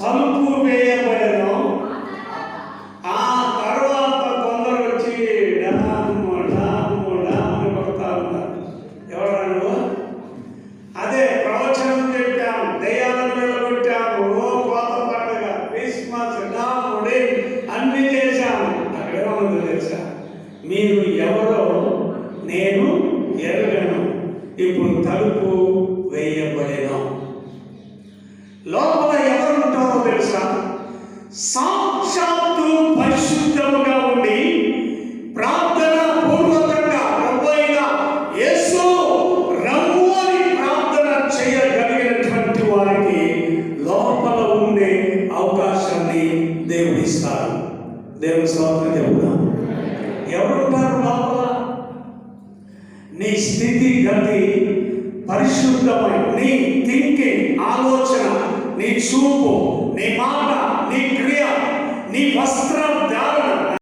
తలుపు వేయబడెను. ఆ తర్వాత కొందరు వచ్చి డాము డాము డాము కొడతా ఉన్నారు. ఎవరు? అదే ప్రవచనం చెప్పాము, దయ్యాలను నిలబెట్టాము, కోత పండుగ, క్రిస్మస్, డాముడి అన్ని చేశాము. అక్కడేమన్నది తెలుసా? మీరు ఎవరో నేను ఎరగను, ఇప్పుడు తలుపు వేయబడెను. లోపల ఎవరు ఉంటారో తెలుసా? సాక్షాత్తు పరిశుద్ధముగా ఉండి ప్రార్థన పూర్వకంగా ప్రభువైన యేసు రమ్ము అని ప్రార్థన చేయగలిగినటువంటి వారికి లోపల ఉండే అవకాశాన్ని దేవుడిస్తారు. దేవుని స్తోత్రం చెబుదాం. ఎవరుంటారు లోపల? నీ స్థితి గతి పరిశుద్ధమై, నీ థింకింగ్, ఆలోచన, నీ చూపు, నీ మాట, నీ క్రియ, నీ వస్త్రం